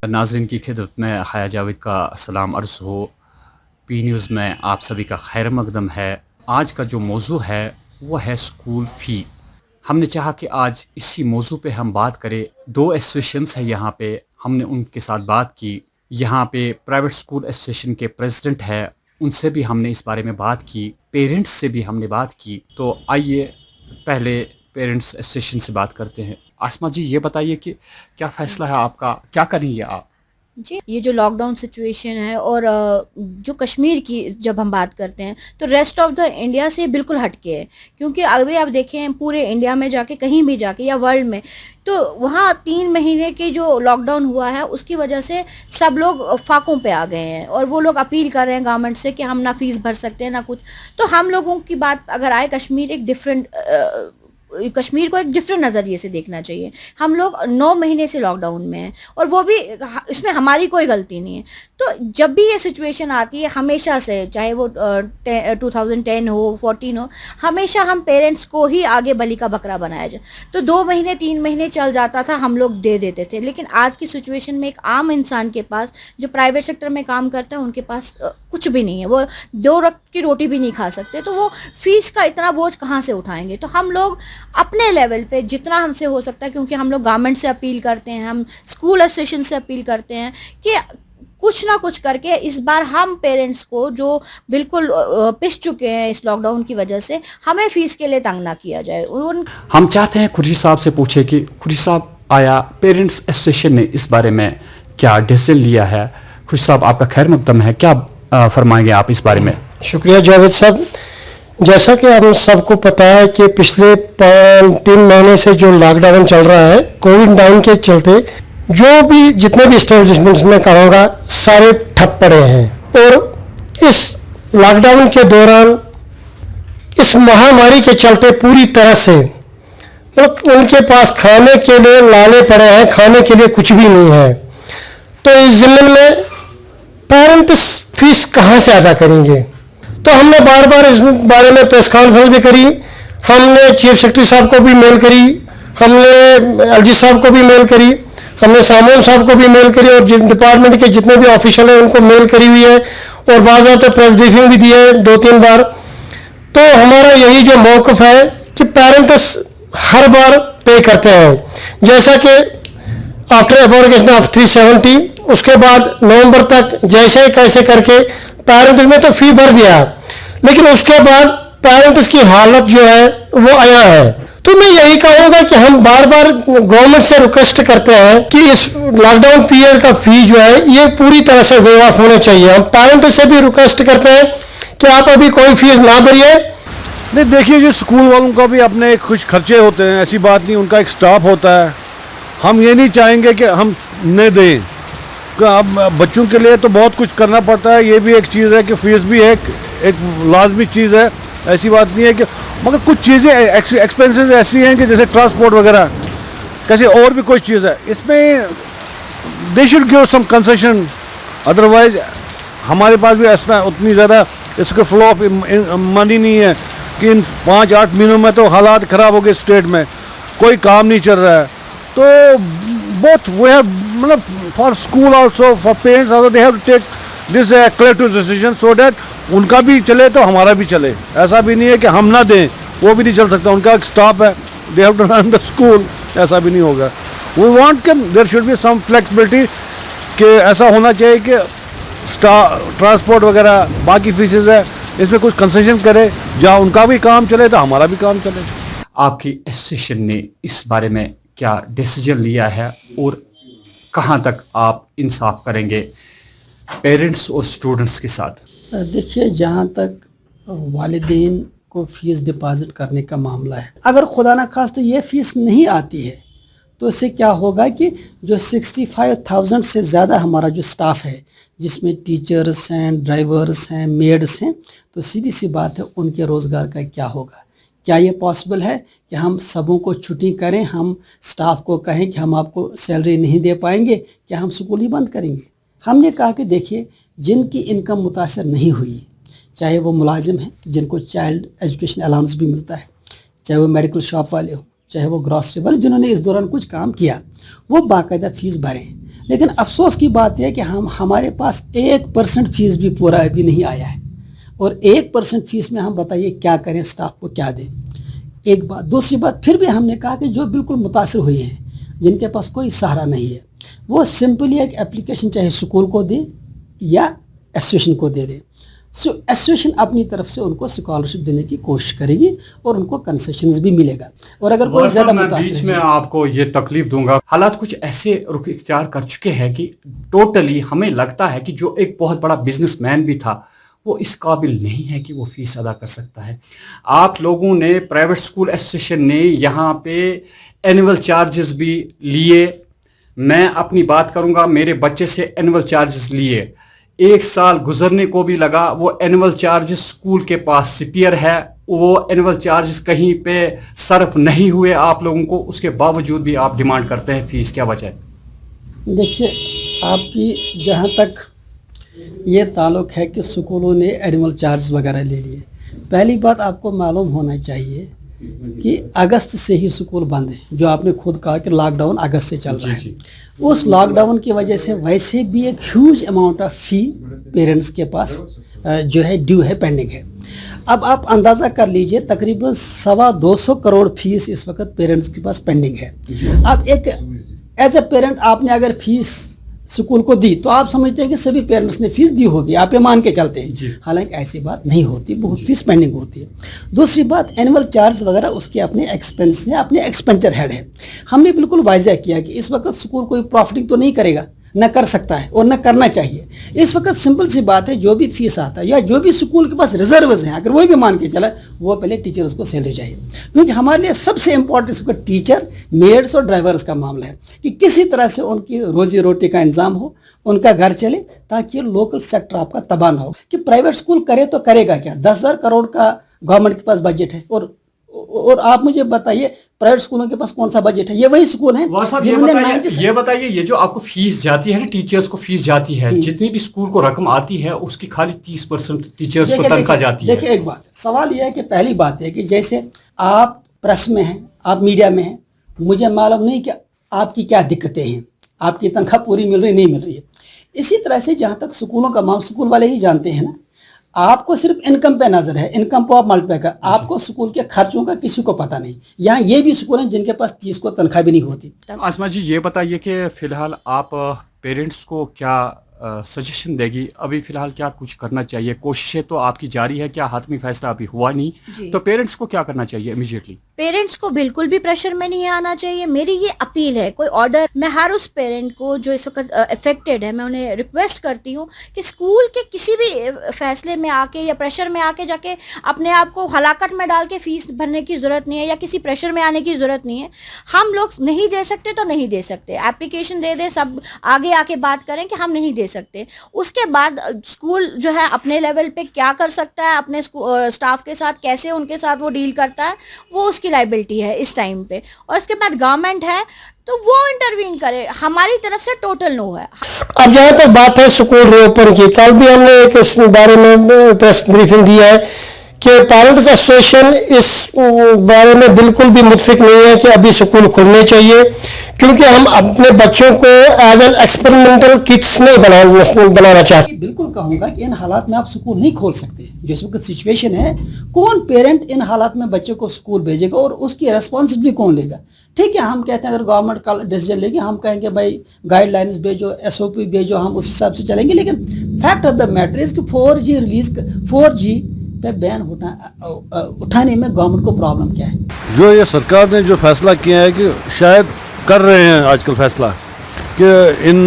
नाज़रीन की खिदमत में हया जावेद का सलाम अर्ज़ हो। पी न्यूज़ में आप सभी का खैर मकदम है। आज का जो मौजू है वो है स्कूल फ़ी। हमने चाहा कि आज इसी मौजू पे हम बात करें। दो एसोसिएशंस हैं यहाँ पे, हमने उनके साथ बात की। यहाँ पे प्राइवेट स्कूल एसोसिएशन के प्रेसिडेंट है, उनसे भी हमने इस बारे में बात की। पेरेंट्स से भी हमने बात की। तो आइए पहले पेरेंट्स एसोसिएशन से बात करते हैं। आसमा जी, ये बताइए कि क्या फ़ैसला है आपका, क्या करेंगे आप? जी, ये जो लॉकडाउन सिचुएशन है और जो कश्मीर की जब हम बात करते हैं तो रेस्ट ऑफ द इंडिया से बिल्कुल हटके है, क्योंकि अभी आप देखें पूरे इंडिया में जाके कहीं भी जाके या वर्ल्ड में, तो वहाँ 3 महीने के जो लॉकडाउन हुआ है उसकी वजह से सब लोग फाकों पे आ गए हैं और वो लोग अपील कर रहे हैं गवर्नमेंट से कि हम ना फीस भर सकते हैं ना कुछ। तो हम लोगों की बात अगर आए, कश्मीर एक डिफरेंट कश्मीर को एक डिफरेंट नज़रिए से देखना चाहिए। हम लोग 9 महीने से लॉकडाउन में हैं और वो भी इसमें हमारी कोई गलती नहीं है। तो जब भी ये सिचुएशन आती है हमेशा से, चाहे वो 2010 हो 14 हो, हमेशा हम पेरेंट्स को ही आगे बलि का बकरा बनाया जाए। तो 2 महीने 3 महीने चल जाता था, हम लोग दे देते थे। लेकिन आज की सिचुएशन में एक आम इंसान के पास जो प्राइवेट सेक्टर में काम करता है उनके पास कुछ भी नहीं है, वो 2 वक्त की रोटी भी नहीं खा सकते। तो वो फीस का इतना बोझ कहाँ से उठाएंगे? तो हम लोग अपने लेवल पे जितना हमसे हो सकता है, क्योंकि हम लोग गवर्नमेंट से अपील करते हैं, हम स्कूल एसोसिएशन से अपील करते हैं कि कुछ ना कुछ करके इस बार हम पेरेंट्स को जो बिल्कुल पिस चुके हैं इस लॉकडाउन की वजह से, हमें फीस के लिए तंग ना किया जाए। हम चाहते हैं खुर्शी साहब से पूछे कि खुर्शी साहब, आया पेरेंट्स एसोसिएशन ने इस बारे में क्या डिसीजन लिया है? खुर्शी साहब, आपका खैर मकदम है, क्या फरमाएंगे आप इस बारे में? शुक्रिया जावेद साहब। जैसा कि हम सबको पता है कि पिछले 3 महीने से जो लॉकडाउन चल रहा है कोविड-19 के चलते, जो भी जितने भी इस्टेब्लिशमेंट्स में कहूँगा सारे ठप पड़े हैं। और इस लॉकडाउन के दौरान इस महामारी के चलते पूरी तरह से उनके पास खाने के लिए लाले पड़े हैं, खाने के लिए कुछ भी नहीं है। तो इस ज़िम्मन में पेरेंट्स फीस कहाँ से अदा करेंगे? तो हमने बार बार इस बारे में प्रेस कॉन्फ्रेंस भी करी, हमने चीफ सेक्रेटरी साहब को भी मेल करी, हमने एलजी साहब को भी मेल करी, हमने सामोन साहब को भी मेल करी और डिपार्टमेंट के जितने भी ऑफिशियल हैं उनको मेल करी हुई है और बाज़ाब्ता प्रेस ब्रीफिंग भी दी है 2-3 बार। तो हमारा यही जो मौक़िफ़ है कि पेरेंट्स हर बार पे करते हैं, जैसा कि आफ्टर एबॉर्गेशन ऑफ 370 उसके बाद नवंबर तक जैसे कैसे करके पेरेंट्स ने तो फी भर दिया, लेकिन उसके बाद पेरेंट्स की हालत जो है वो आया है। तो मैं यही कहूँगा कि हम बार बार गवर्नमेंट से रिक्वेस्ट करते हैं कि इस लॉकडाउन पीरियड का फी जो है ये पूरी तरह से वेव ऑफ होना चाहिए। हम पेरेंट्स से भी रिक्वेस्ट करते हैं कि आप अभी कोई फीस ना भरिए। नहीं, देखिए, जो स्कूल वालों का भी अपने कुछ खर्चे होते हैं, ऐसी बात नहीं, उनका एक स्टाफ होता है। हम ये नहीं चाहेंगे कि हम न दें। अब बच्चों के लिए तो बहुत कुछ करना पड़ता है, ये भी एक चीज़ है कि फीस भी एक लाजमी चीज़ है, ऐसी बात नहीं है कि, मगर कुछ चीज़ें एक्सपेंसेस ऐसी हैं कि जैसे ट्रांसपोर्ट वगैरह, कैसे और भी कोई चीज़ है, इसमें they should give some concession. Otherwise हमारे पास भी ऐसा उतनी ज़्यादा इसका फ्लो ऑफ मनी नहीं है कि इन 5-8 महीनों में तो हालात ख़राब हो गए स्टेट में, कोई काम नहीं चल रहा है। तो both we have, मतलब for school also, for parents also, they have to take this collective decision so that उनका भी चले तो हमारा भी चले। ऐसा भी नहीं है कि हम ना दें, वो भी नहीं चल सकता, उनका एक स्टाफ है, they have to run the school, ऐसा भी नहीं होगा। We want कि there should be some flexibility, कि ऐसा होना चाहिए कि ट्रांसपोर्ट वगैरह बाकी फीसेस है इसमें कुछ कंसेशन करे, जहाँ उनका भी काम चले तो हमारा भी काम चले। आपकी एसोसिएशन ने इस बारे में क्या डिसीजन लिया है और कहाँ तक आप इंसाफ करेंगे पेरेंट्स और स्टूडेंट्स के साथ? देखिए, जहाँ तक वालिदैन को फ़ीस डिपॉज़िट करने का मामला है, अगर खुदा न खास्ता ये फ़ीस नहीं आती है तो इससे क्या होगा कि जो 65,000 से ज़्यादा हमारा जो स्टाफ है, जिसमें टीचर्स हैं, ड्राइवर्स हैं, मेड्स हैं, तो सीधी सी बात है उनके रोज़गार का क्या होगा? क्या ये पॉसिबल है कि हम सबों को छुट्टी करें, हम स्टाफ को कहें कि हम आपको सैलरी नहीं दे पाएंगे, क्या हम स्कूल ही बंद करेंगे? हमने कहा कि देखिए, जिनकी इनकम मुतासर नहीं हुई, चाहे वो मुलाजिम हैं जिनको चाइल्ड एजुकेशन अलाउंस भी मिलता है, चाहे वो मेडिकल शॉप वाले हों, चाहे वो ग्रॉसरी वाले जिन्होंने इस दौरान कुछ काम किया, वो बाकायदा फ़ीस भरें। लेकिन अफसोस की बात यह है कि हमारे पास 1% फीस भी पूरा अभी नहीं आया है, और 1% फीस में हम बताइए क्या करें, स्टाफ को क्या दें। एक बात। दूसरी बात, फिर भी हमने कहा कि जो बिल्कुल मुतासर हुए हैं, जिनके पास कोई सहारा नहीं है, वो सिंपली एक एप्लीकेशन चाहे स्कूल को दे या एसोसिएशन को दे दे। एसोसिएशन अपनी तरफ से उनको स्कॉलरशिप देने की कोशिश करेगी और उनको कंसेशंस भी मिलेगा। और अगर कोई ज़्यादा बीच में आपको ये तकलीफ दूंगा, हालात कुछ ऐसे रुख इख्तियार कर चुके हैं कि टोटली हमें लगता है कि जो एक बहुत बड़ा बिजनेसमैन भी था वो इस काबिल नहीं है कि वो फीस अदा कर सकता है। आप लोगों ने, प्राइवेट स्कूल एसोसिएशन ने यहाँ पे एनुअल चार्जेस भी लिए। मैं अपनी बात करूँगा, मेरे बच्चे से एनुअल चार्जेस लिए, 1 साल गुजरने को भी लगा। वो एनुअल चार्जेस स्कूल के पास सिपियर है, वो एनुअल चार्जेस कहीं पे सर्फ नहीं हुए आप लोगों को, उसके बावजूद भी आप डिमांड करते हैं फीस। क्या वजह है? देखिए, आपकी जहाँ तक ये ताल्लुक़ है कि स्कूलों ने एनुअल चार्ज वगैरह ले लिए, पहली बात आपको मालूम होना चाहिए कि अगस्त से ही स्कूल बंद है। जो आपने खुद कहा कि लॉकडाउन अगस्त से चल रहा है, उस लॉकडाउन की वजह से वैसे भी एक huge amount of fee parents के पास जो है ड्यू है, पेंडिंग है। अब आप अंदाज़ा कर लीजिए, तकरीबन 225 करोड़ फीस इस वक्त पेरेंट्स के पास पेंडिंग है। अब एक एज ए पेरेंट आपने अगर फीस स्कूल को दी तो आप समझते हैं कि सभी पेरेंट्स ने फीस दी होगी, आप ये मान के चलते हैं। हालांकि ऐसी बात नहीं होती, बहुत फीस पेंडिंग होती है। दूसरी बात, एनुअल चार्ज वगैरह उसके अपने एक्सपेंस हैं, अपने एक्सपेंचर हेड है। हमने बिल्कुल वाज़ह किया कि इस वक्त स्कूल कोई प्रॉफिटिंग तो नहीं करेगा, न कर सकता है और न करना चाहिए। इस वक्त सिंपल सी बात है, जो भी फीस आता है या जो भी स्कूल के पास रिजर्व्स हैं, अगर वही भी मान के चला, वो पहले टीचर्स को सैलरी चाहिए। क्योंकि हमारे लिए सबसे इंपॉर्टेंट इसका टीचर, मेड्स और ड्राइवर्स का मामला है कि किसी तरह से उनकी रोजी रोटी का इंतजाम हो, उनका घर चले, ताकि लोकल सेक्टर आपका तबाह ना हो। कि प्राइवेट स्कूल करे तो करेगा क्या? 10,000 करोड़ का गवर्नमेंट के पास बजट है, और आप मुझे बताइए प्राइवेट स्कूलों के पास कौन सा बजट है? ये वही स्कूल हैं जिन्होंने ये बताइए, ये जो आपको फीस जाती है ना, टीचर्स को फीस जाती है, जितनी भी स्कूल को रकम आती है उसकी खाली 30% टीचर्स को तनख्वाह जाती है। देखिए, एक बात, सवाल यह है कि पहली बात है कि जैसे आप प्रेस में हैं, आप मीडिया में हैं, मुझे मालूम नहीं कि आपकी क्या दिक्कतें हैं, आपकी तनख्वाह पूरी मिल रही नहीं मिल रही है। इसी तरह से जहाँ तक स्कूलों का मामला, स्कूल वाले ही जानते हैं ना, आपको सिर्फ इनकम पे नजर है, इनकम पे आप मल्टीप्लाई कर, आपको स्कूल के खर्चों का किसी को पता नहीं। यहाँ ये भी स्कूल हैं जिनके पास 30 को तनख्वाह भी नहीं होती। आसमा जी, ये बताइए कि फिलहाल आप पेरेंट्स को क्या सजेशन देगी? अभी फिलहाल क्या कुछ करना चाहिए? कोशिशें तो आपकी जारी है, क्या हातमी फैसला अभी हुआ नहीं, तो पेरेंट्स को क्या करना चाहिए इमीडिएटली? पेरेंट्स को बिल्कुल भी प्रेशर में नहीं आना चाहिए। मेरी ये अपील है, कोई ऑर्डर, मैं हर उस पेरेंट को जो इस वक्त अफेक्टेड है, मैं उन्हें रिक्वेस्ट करती हूँ कि स्कूल के किसी भी फैसले में आके या प्रेशर में आके जाके अपने आप को हलाकत में डाल के फीस भरने की ज़रूरत नहीं है, या किसी प्रेशर में आने की ज़रूरत नहीं है। हम लोग नहीं दे सकते तो नहीं दे सकते, एप्लीकेशन दे दें, सब आगे आके बात करें कि हम नहीं दे सकते। उसके बाद स्कूल जो है अपने लेवल पे क्या कर सकता है, अपने स्टाफ के साथ कैसे उनके साथ वो डील करता है, वो उसकी लायबिलिटी है इस टाइम पे। और उसके बाद गवर्नमेंट है तो वो इंटरवीन करे, हमारी तरफ से टोटल नो है। अब जहाँ तक बात है स्कूल रीओपन की, कल भी हमने एक इस बारे में प्रेस ब्रीफिंग दिया है कि पेरेंट्स एसोसिएशन इस बारे में बिल्कुल भी मुतफिक नहीं है कि अभी स्कूल खुलने चाहिए, क्योंकि हम अपने बच्चों को एज एन एक्सपेरिमेंटल किट्स नहीं बनाना चाहते। बिल्कुल कहूँगा कि इन हालात में आप स्कूल नहीं खोल सकते। जिस वक्त सिचुएशन है, कौन पेरेंट इन हालात में बच्चे को स्कूल भेजेगा और उसकी रेस्पॉन्सिबिलिटी कौन लेगा? ठीक है, हम कहते हैं अगर गवर्नमेंट का डिसीजन लेगी, हम कहेंगे भाई गाइडलाइंस भेजो, SOP भेजो, हम उस हिसाब से चलेंगे। लेकिन fact of the matter is कि 4G रिलीज, 4G पे बैन उठाने में गवर्नमेंट को प्रॉब्लम क्या है? जो ये सरकार ने जो फैसला किया है कि शायद कर रहे हैं आजकल फैसला कि in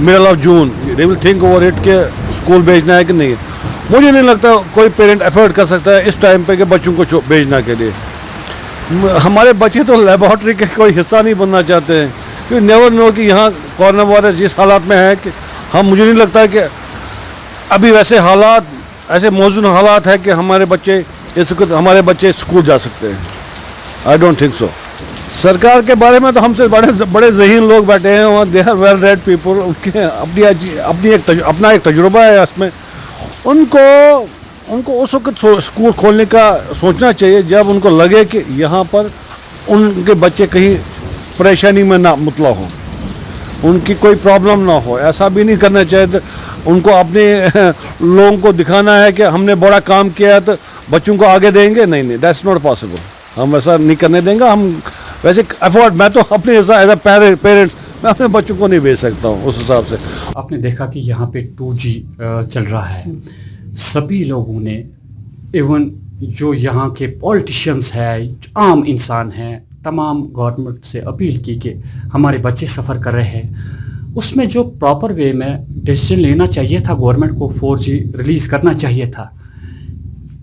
middle of June they will think over it के स्कूल भेजना है कि नहीं। मुझे नहीं लगता कोई पेरेंट अफोर्ड कर सकता है इस टाइम पे कि बच्चों को भेजना के लिए। हमारे बच्चे तो लेबॉर्ट्री के कोई हिस्सा नहीं बनना चाहते हैं, क्योंकि नेवर नो कि यहाँ कोरोना वायरस जिस हालात में है कि मुझे नहीं लगता है कि अभी वैसे हालात, ऐसे मौजूद हालात है कि हमारे बच्चे स्कूल जा सकते हैं। I don't think so. सरकार के बारे में तो हमसे बड़े ज़हीन लोग बैठे हैं वहाँ, they are well read people, उनके अपना एक तजुर्बा है इसमें। उनको उस वक्त स्कूल खोलने का सोचना चाहिए जब उनको लगे कि यहाँ पर उनके बच्चे कहीं परेशानी में ना मुतला हों। उनकी कोई प्रॉब्लम ना हो, ऐसा भी नहीं करना चाहिए। उनको अपने लोगों को दिखाना है कि हमने बड़ा काम किया है तो बच्चों को आगे देंगे, नहीं, दैट्स नॉट पॉसिबल। हम ऐसा नहीं करने देंगे। हम वैसे अफोर्ड, मैं तो अपने एज अ पेरेंट्स मैं अपने बच्चों को नहीं भेज सकता हूँ उस हिसाब से। आपने देखा कि यहाँ पे 2G चल रहा है। सभी लोगों ने, इवन जो यहाँ के पॉलिटिशियंस हैं, आम इंसान हैं, तमाम गवर्नमेंट से अपील की कि हमारे बच्चे सफ़र कर रहे हैं, उसमें जो प्रॉपर वे में डिसीजन लेना चाहिए था, गवर्नमेंट को 4G रिलीज़ करना चाहिए था।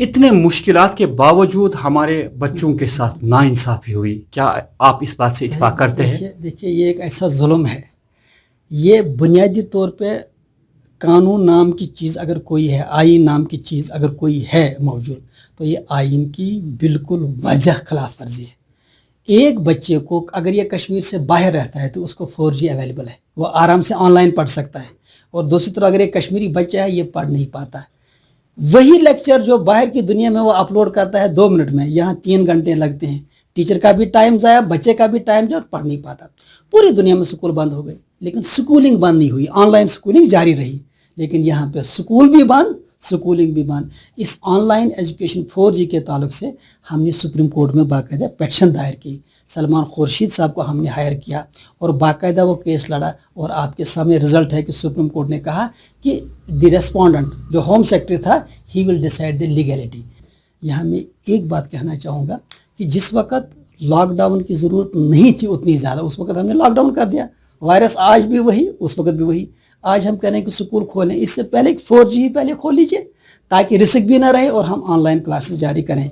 इतने मुश्किलात के बावजूद हमारे बच्चों के साथ नाइंसाफ़ी हुई। क्या आप इस बात से इत्फाक करते हैं? देखिए ये एक ऐसा जुल्म है। ये बुनियादी तौर पे कानून नाम की चीज़ अगर कोई है, आइन नाम की चीज़ अगर कोई है मौजूद, तो ये आइन की बिल्कुल वाज़ह खिलाफ वर्जी है। एक बच्चे को अगर ये कश्मीर से बाहर रहता है तो उसको 4G अवेलेबल है, वो आराम से ऑनलाइन पढ़ सकता है। और दूसरी तरफ अगर एक कश्मीरी बच्चा है, ये पढ़ नहीं पाता है, वही लेक्चर जो बाहर की दुनिया में वो अपलोड करता है 2 मिनट में, यहाँ 3 घंटे लगते हैं। टीचर का भी टाइम ज़ाया, बच्चे का भी टाइम जाया और पढ़ नहीं पाता। पूरी दुनिया में स्कूल बंद हो गए, लेकिन स्कूलिंग बंद नहीं हुई, ऑनलाइन स्कूलिंग जारी रही। लेकिन यहाँ पे स्कूल भी बंद, स्कूलिंग भी बंद। इस ऑनलाइन एजुकेशन 4G के ताल्लुक से हमने सुप्रीम कोर्ट में बाकायदा पेटिशन दायर की। सलमान खुर्शीद साहब को हमने हायर किया और बाकायदा वो केस लड़ा। और आपके सामने रिजल्ट है कि सुप्रीम कोर्ट ने कहा कि द रेस्पोंडेंट जो होम सेक्रेटरी था, he will decide the legality. यहाँ मैं एक बात कहना चाहूँगा कि जिस वक्त लॉकडाउन की ज़रूरत नहीं थी उतनी ज़्यादा, उस वक्त हमने लॉकडाउन कर दिया। वायरस आज भी वही, उस वक्त भी वही। आज हम कह रहे हैं कि स्कूल खोलें, इससे पहले 4G ही पहले खोल लीजिए ताकि रिस्क भी ना रहे और हम ऑनलाइन क्लासेस जारी करें।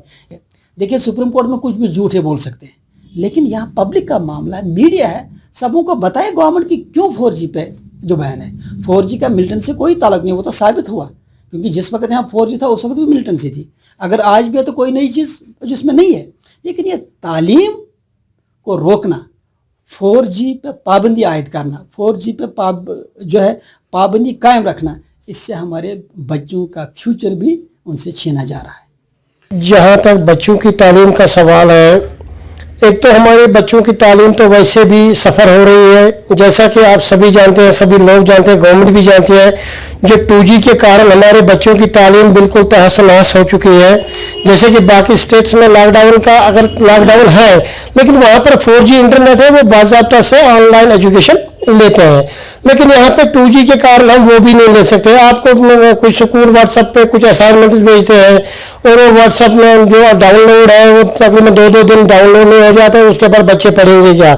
देखिए सुप्रीम कोर्ट में कुछ भी झूठे बोल सकते हैं, लेकिन यहाँ पब्लिक का मामला है, मीडिया है, सबों को बताए गवर्नमेंट की क्यों 4G पे जो बैन है। 4G का मिलिटेंट से कोई ताल्लुक नहीं, वो तो साबित हुआ, क्योंकि जिस वक्त यहाँ 4G था उस वक्त भी मिलिटेंसी थी। अगर आज भी है तो कोई नई चीज़ जिसमें नहीं है। लेकिन ये तालीम को रोकना, 4G पे पाबंदी आयद करना, 4G पे जो है पाबंदी कायम रखना, इससे हमारे बच्चों का फ्यूचर भी उनसे छीना जा रहा है। जहाँ तक बच्चों की तालीम का सवाल है, एक तो हमारे बच्चों की तालीम तो वैसे भी सफ़र हो रही है, जैसा कि आप सभी जानते हैं, सभी लोग जानते हैं, गवर्नमेंट भी जानती है, जो 2G के कारण हमारे बच्चों की तालीम बिल्कुल तहस नहस हो चुकी है। जैसे कि बाकी स्टेट्स में लॉकडाउन का अगर लॉकडाउन है, लेकिन वहाँ पर 4G इंटरनेट है, वो बाज़ाब्ता से ऑनलाइन एजुकेशन लेते हैं। लेकिन यहाँ पे 2G के कारण हम वो भी नहीं ले सकते। आपको कुछ स्कूल व्हाट्सएप पे कुछ असाइनमेंट्स भेजते हैं और वो व्हाट्सएप में जो डाउनलोड है वो तकरीबन 2-2 दिन डाउनलोड नहीं हो जाता है, उसके बाद बच्चे पढ़ेंगे क्या?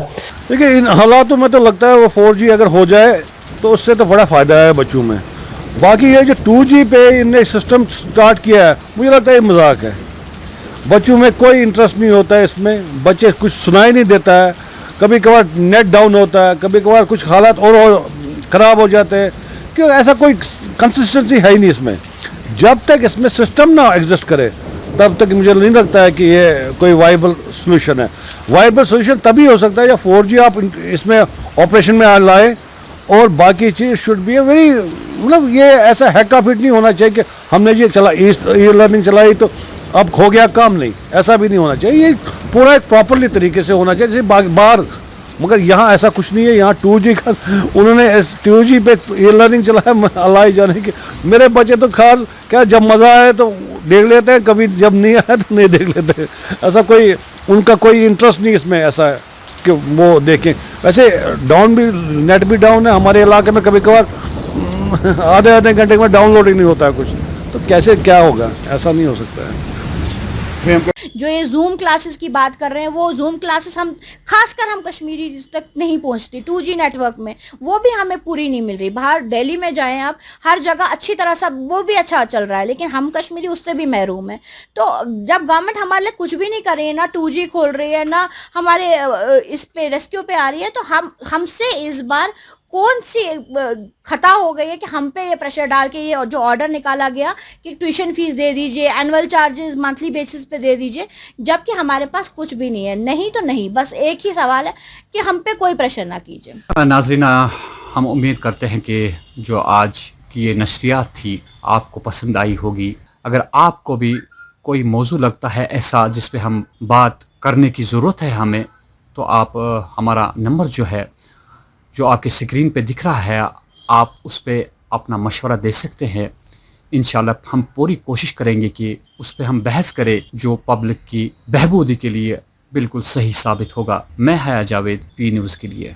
देखिए इन हालातों में तो लगता है वो 4G अगर हो जाए तो उससे तो बड़ा फ़ायदा है बच्चों में। बाकी ये जो 2G पे इनने सिस्टम स्टार्ट किया है, मुझे लगता है ये मजाक है। बच्चों में कोई इंटरेस्ट नहीं होता है इसमें, बच्चे कुछ सुनाई नहीं देता है, कभी कभार नेट डाउन होता है, कभी कभार कुछ हालात और ख़राब हो जाते हैं, क्यों ऐसा कोई कंसिस्टेंसी है ही नहीं इसमें। जब तक इसमें सिस्टम ना एग्जिस्ट करे तब तक मुझे नहीं लगता है कि ये कोई वाइबल सोल्यूशन है। वाइबल सोल्यूशन तभी हो सकता है जब 4G आप इसमें ऑपरेशन में लाए, और बाकी चीज़ शुड बी वेरी, मतलब ये ऐसा हैका फिट नहीं होना चाहिए कि हमने ये चला ई लर्निंग चलाई तो अब खो गया काम, नहीं, ऐसा भी नहीं होना चाहिए। ये पूरा एक प्रॉपरली तरीके से होना चाहिए जैसे बाहर, मगर यहाँ ऐसा कुछ नहीं है। यहाँ 2G का उन्होंने 2G पे ई लर्निंग चलाया, अल्लाह ही जाने कि मेरे बच्चे तो खास क्या जब मज़ा आए तो देख लेते हैं, कभी जब नहीं आया तो नहीं देख लेते। ऐसा कोई उनका कोई इंटरेस्ट नहीं इसमें ऐसा है कि वो देखें। वैसे डाउन भी, नेट भी डाउन है हमारे इलाके में, कभी कभार आधे घंटे में डाउनलोडिंग नहीं होता है कुछ, तो कैसे क्या होगा, ऐसा नहीं हो सकता है। जो ये जूम क्लासेस की बात कर रहे हैं, वो जूम क्लासेस हम खासकर हम कश्मीरी तक नहीं पहुंचती 2G नेटवर्क में, वो भी हमें पूरी नहीं मिल रही। बाहर दिल्ली में जाएं आप, हर जगह अच्छी तरह से वो भी अच्छा चल रहा है, लेकिन हम कश्मीरी उससे भी महरूम है। तो जब गवर्नमेंट हमारे लिए कुछ भी नहीं कर रही है, ना 2G खोल रही है, ना हमारे इस पे रेस्क्यू पे आ रही है, तो हमसे इस बार कौन सी खता हो गई है कि हम पे ये प्रेशर डाल के ये जो ऑर्डर निकाला गया कि ट्यूशन फीस दे दीजिए, एनुअल चार्जेस मंथली बेसिस पे दे दीजिए, जबकि हमारे पास कुछ भी नहीं है। नहीं तो नहीं, बस एक ही सवाल है कि हम पे कोई प्रेशर ना कीजिए। नाज़रीन, हम उम्मीद करते हैं कि जो आज की ये नशरियात थी आपको पसंद आई होगी। अगर आपको भी कोई मौजू लगता है ऐसा जिस पे हम बात करने की ज़रूरत है हमें, तो आप हमारा नंबर जो है जो आपके स्क्रीन पे दिख रहा है, आप उस पर अपना मशवरा दे सकते हैं। इंशाल्लाह हम पूरी कोशिश करेंगे कि उस पर हम बहस करें जो पब्लिक की बहबूदी के लिए बिल्कुल सही साबित होगा। मैं हया जावेद, पी न्यूज़ के लिए।